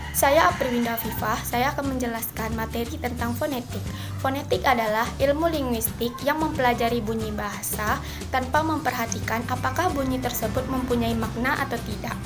Saya Apriwinda Fifah, saya akan menjelaskan materi tentang fonetik. Fonetik adalah ilmu linguistik yang mempelajari bunyi bahasa tanpa memperhatikan apakah bunyi tersebut mempunyai makna atau tidak.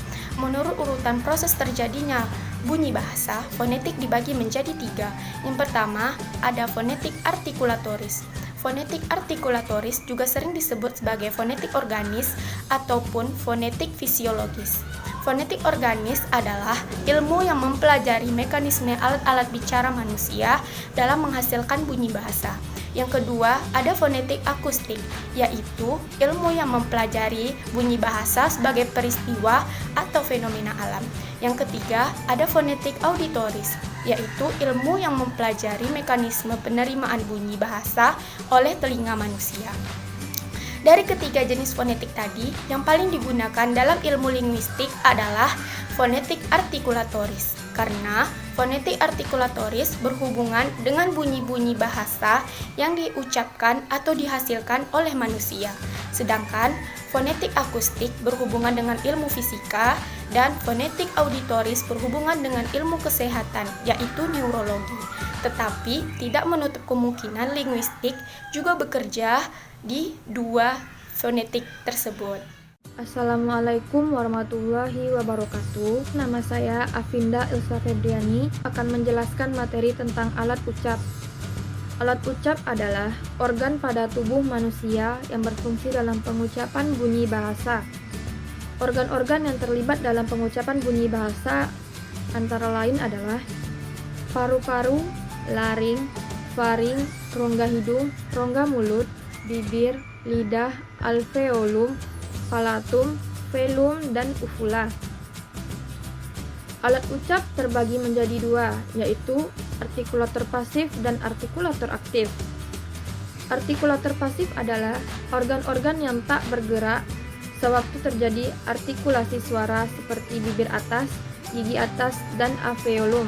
Menurut urutan proses terjadinya bunyi bahasa, fonetik dibagi menjadi 3. Yang pertama, ada fonetik artikulatoris. Fonetik artikulatoris juga sering disebut sebagai fonetik organis ataupun fonetik fisiologis. Fonetik organis adalah ilmu yang mempelajari mekanisme alat-alat bicara manusia dalam menghasilkan bunyi bahasa. Yang kedua, ada fonetik akustik, yaitu ilmu yang mempelajari bunyi bahasa sebagai peristiwa atau fenomena alam. Yang ketiga, ada fonetik auditoris, yaitu ilmu yang mempelajari mekanisme penerimaan bunyi bahasa oleh telinga manusia. Dari ketiga jenis fonetik tadi, yang paling digunakan dalam ilmu linguistik adalah fonetik artikulatoris. Karena fonetik artikulatoris berhubungan dengan bunyi-bunyi bahasa yang diucapkan atau dihasilkan oleh manusia. Sedangkan fonetik akustik berhubungan dengan ilmu fisika dan fonetik auditoris berhubungan dengan ilmu kesehatan, yaitu neurologi. Tetapi tidak menutup kemungkinan linguistik juga bekerja di dua fonetik tersebut. Assalamualaikum warahmatullahi wabarakatuh. Nama saya Afinda Ilsa Febriani akan menjelaskan materi tentang alat ucap. Alat ucap adalah organ pada tubuh manusia yang berfungsi dalam pengucapan bunyi bahasa. Organ-organ yang terlibat dalam pengucapan bunyi bahasa antara lain adalah paru-paru, laring, faring, rongga hidung, rongga mulut, bibir, lidah, alveolum, palatum, velum, dan uvula. Alat ucap terbagi menjadi 2, yaitu artikulator pasif dan artikulator aktif. Artikulator pasif adalah organ-organ yang tak bergerak sewaktu terjadi artikulasi suara seperti bibir atas, gigi atas, dan alveolum.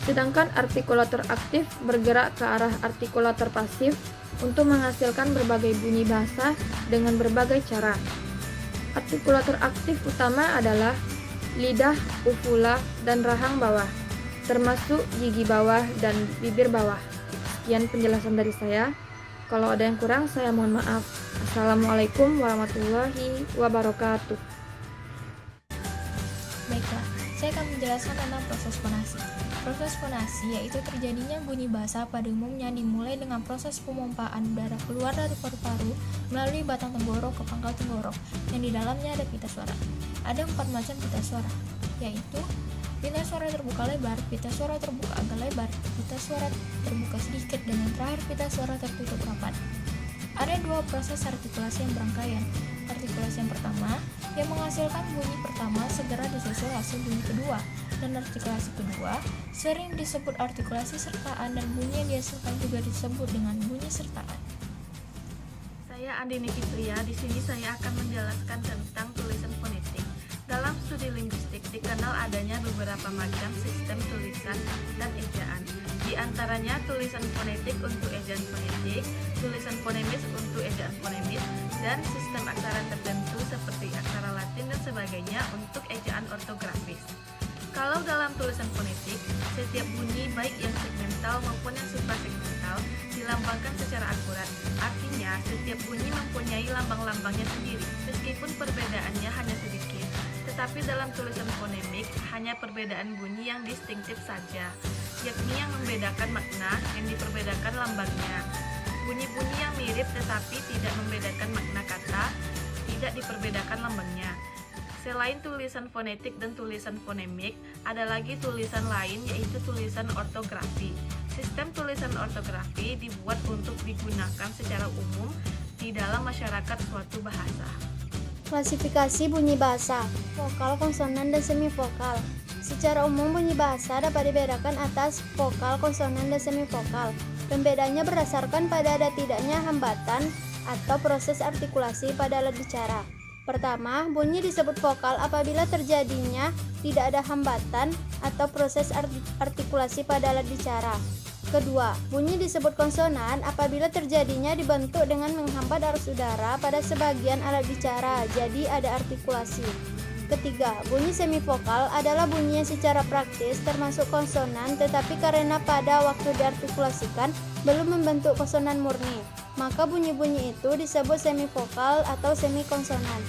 Sedangkan artikulator aktif bergerak ke arah artikulator pasif untuk menghasilkan berbagai bunyi bahasa dengan berbagai cara. Artikulator aktif utama adalah lidah, uvula, dan rahang bawah, termasuk gigi bawah dan bibir bawah. Sekian penjelasan dari saya. Kalau ada yang kurang, saya mohon maaf. Assalamualaikum warahmatullahi wabarakatuh. Baiklah, saya akan menjelaskan tentang proses fonasi. Proses fonasi yaitu terjadinya bunyi bahasa pada umumnya dimulai dengan proses pemompaan udara keluar dari paru-paru melalui batang tenggorok ke pangkal tenggorok yang di dalamnya ada pita suara. Ada 4 macam pita suara, yaitu pita suara terbuka lebar, pita suara terbuka agak lebar, pita suara terbuka sedikit, dan yang terakhir pita suara tertutup rapat. Ada 2 proses artikulasi yang berangkaian. Artikulasi yang pertama yang menghasilkan bunyi pertama segera disusul hasil bunyi kedua, dan artikulasi kedua sering disebut artikulasi sertaan, dan bunyi yang dihasilkan juga disebut dengan bunyi sertaan. Saya Andini Fitria. Di sini saya akan menjelaskan tentang tulisan fonetik. Dalam studi linguistik dikenal adanya beberapa macam sistem tulisan dan ejaan. Di antaranya tulisan fonetik untuk ejaan fonetik, tulisan fonemis untuk ejaan fonemis, dan sistem aksara tertentu seperti aksara Latin dan sebagainya untuk ejaan ortografis. Kalau dalam tulisan fonetik, setiap bunyi baik yang segmental maupun yang suprasegmental dilambangkan secara akurat. Artinya, setiap bunyi mempunyai lambang-lambangnya sendiri, meskipun perbedaannya hanya sedikit. Tetapi dalam tulisan fonemik, hanya perbedaan bunyi yang distintif saja, yakni yang membedakan makna, yang diperbedakan lambangnya. Bunyi-bunyi yang mirip tetapi tidak membedakan makna kata, tidak diperbedakan lambangnya. Selain tulisan fonetik dan tulisan fonemik, ada lagi tulisan lain yaitu tulisan ortografi. Sistem tulisan ortografi dibuat untuk digunakan secara umum di dalam masyarakat suatu bahasa. Klasifikasi bunyi bahasa, vokal, konsonan, dan semivokal. Secara umum bunyi bahasa dapat dibedakan atas vokal, konsonan, dan semivokal. Pembedanya berdasarkan pada ada tidaknya hambatan atau proses artikulasi pada alat bicara. Pertama, bunyi disebut vokal apabila terjadinya tidak ada hambatan atau proses artikulasi pada alat bicara. Kedua, bunyi disebut konsonan apabila terjadinya dibentuk dengan menghambat arus udara pada sebagian alat bicara, jadi ada artikulasi. Ketiga, bunyi semivokal adalah bunyi yang secara praktis termasuk konsonan, tetapi karena pada waktu diartikulasikan belum membentuk konsonan murni, maka bunyi-bunyi itu disebut semivokal atau semikonsonan.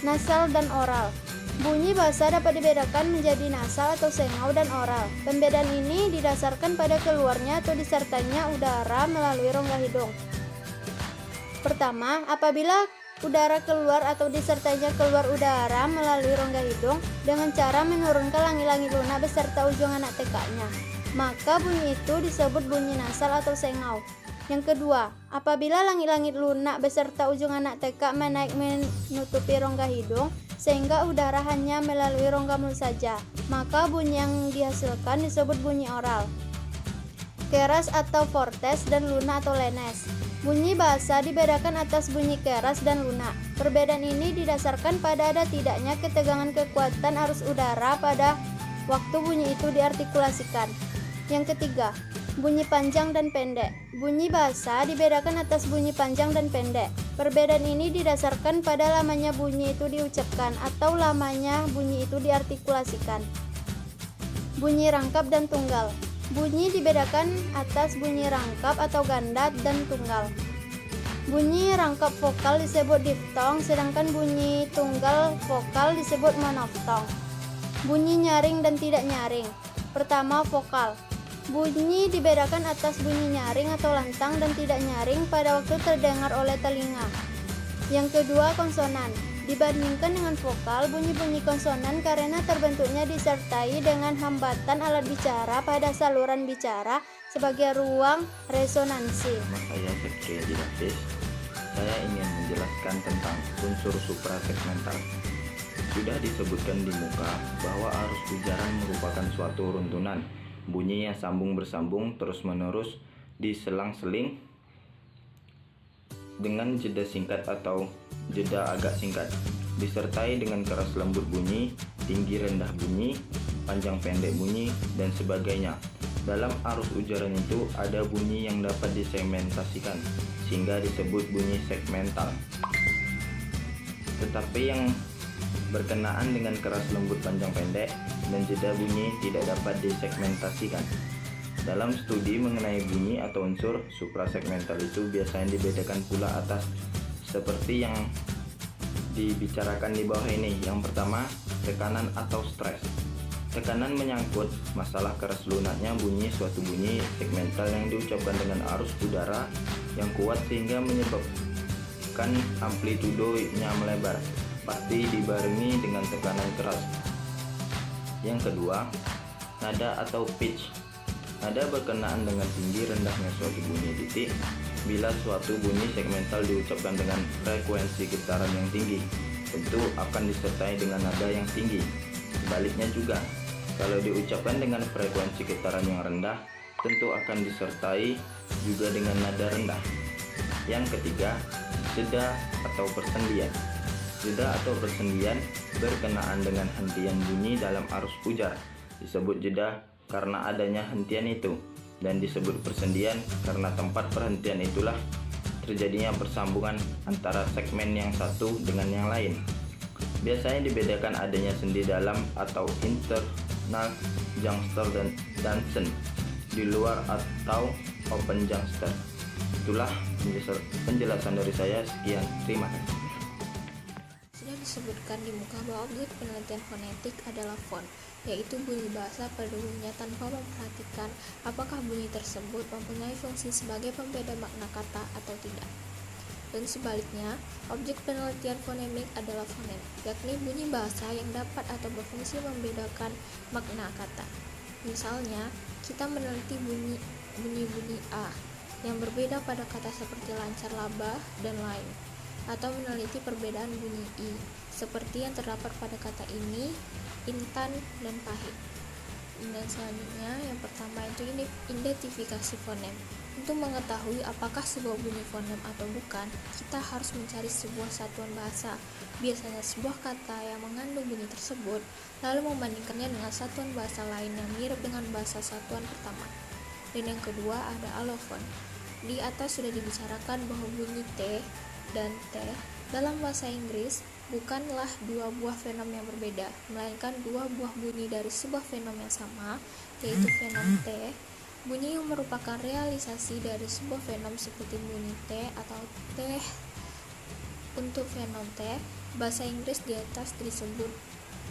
Nasal dan oral. Bunyi bahasa dapat dibedakan menjadi nasal atau sengau dan oral. Pembedaan ini didasarkan pada keluarnya atau disertainya udara melalui rongga hidung. Pertama, apabila udara keluar atau disertainya keluar udara melalui rongga hidung dengan cara menurunkan langi-langi lunak beserta ujung anak tekaknya, maka bunyi itu disebut bunyi nasal atau sengau. Yang kedua, apabila langit-langit lunak beserta ujung anak tekak menaik menutupi rongga hidung sehingga udara hanya melalui rongga mulut saja, maka bunyi yang dihasilkan disebut bunyi oral. Keras atau fortes dan lunak atau lenes. Bunyi bahasa dibedakan atas bunyi keras dan lunak. Perbedaan ini didasarkan pada ada tidaknya ketegangan kekuatan arus udara pada waktu bunyi itu diartikulasikan. Yang ketiga, bunyi panjang dan pendek. Bunyi bahasa dibedakan atas bunyi panjang dan pendek. Perbedaan ini didasarkan pada lamanya bunyi itu diucapkan atau lamanya bunyi itu diartikulasikan. Bunyi rangkap dan tunggal. Bunyi dibedakan atas bunyi rangkap atau ganda dan tunggal. Bunyi rangkap vokal disebut diftong, sedangkan bunyi tunggal vokal disebut monoftong. Bunyi nyaring dan tidak nyaring. Pertama, vokal. Bunyi dibedakan atas bunyi nyaring atau lantang dan tidak nyaring pada waktu terdengar oleh telinga. Yang kedua, konsonan. Dibandingkan dengan vokal, bunyi-bunyi konsonan karena terbentuknya disertai dengan hambatan alat bicara pada saluran bicara sebagai ruang resonansi. Nama saya Sekri Dilatis. Saya ingin menjelaskan tentang unsur suprasegmental. Sudah disebutkan di muka bahwa arus ujaran merupakan suatu runtunan bunyi yang sambung bersambung terus-menerus diselang-seling dengan jeda singkat atau jeda agak singkat, disertai dengan keras lembut bunyi, tinggi rendah bunyi, panjang pendek bunyi, dan sebagainya. Dalam arus ujaran itu ada bunyi yang dapat disegmentasikan, sehingga disebut bunyi segmental. Tetapi yang berkenaan dengan keras lembut panjang pendek dan jeda bunyi tidak dapat disegmentasikan. Dalam studi mengenai bunyi atau unsur suprasegmental itu biasanya dibedakan pula atas seperti yang dibicarakan di bawah ini. Yang pertama, tekanan atau stres. Tekanan menyangkut masalah keras lunaknya bunyi suatu bunyi segmental yang diucapkan dengan arus udara yang kuat sehingga menyebabkan amplitudonya melebar, pasti dibarengi dengan tekanan keras. Yang kedua, nada atau pitch. Nada berkenaan dengan tinggi rendahnya suatu bunyi titik. Bila suatu bunyi segmental diucapkan dengan frekuensi getaran yang tinggi, tentu akan disertai dengan nada yang tinggi. Sebaliknya juga, kalau diucapkan dengan frekuensi getaran yang rendah, tentu akan disertai juga dengan nada rendah. Yang ketiga, jeda atau persendian. Jeda atau persendian berkenaan dengan hentian bunyi dalam arus ujar. Disebut jeda karena adanya hentian itu, dan disebut persendian karena tempat perhentian itulah terjadinya persambungan antara segmen yang satu dengan yang lain. Biasanya dibedakan adanya sendi dalam atau internal juncture dan Dansen di luar atau open juncture. Itulah penjelasan dari saya. Sekian, terima kasih. Sudah disebutkan di muka bahwa objek penelitian fonetik adalah font, yaitu bunyi bahasa pada umumnya tanpa memperhatikan apakah bunyi tersebut mempunyai fungsi sebagai pembeda makna kata atau tidak. Dan sebaliknya, objek penelitian fonemik adalah fonem, yakni bunyi bahasa yang dapat atau berfungsi membedakan makna kata. Misalnya, kita meneliti bunyi A yang berbeda pada kata seperti lancar, laba, dan lain, atau meneliti perbedaan bunyi I seperti yang terdapat pada kata ini, intan, dan pahit. Dan selanjutnya, yang pertama itu identifikasi fonem. Untuk mengetahui apakah sebuah bunyi fonem atau bukan, kita harus mencari sebuah satuan bahasa, biasanya sebuah kata yang mengandung bunyi tersebut, lalu membandingkannya dengan satuan bahasa lain yang mirip dengan bahasa satuan pertama. Dan yang kedua ada alofon. Di atas sudah dibicarakan bahwa bunyi T dan T Dalam bahasa Inggris, bukanlah dua buah fenom yang berbeda, melainkan dua buah bunyi dari sebuah fenom yang sama, yaitu fenom T. Bunyi yang merupakan realisasi dari sebuah fenom seperti bunyi T atau T. Untuk fenom T, bahasa Inggris di atas disebut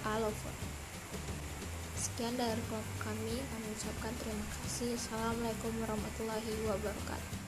allophone. Sekian dari kelompok kami ucapkan terima kasih. Assalamualaikum warahmatullahi wabarakatuh.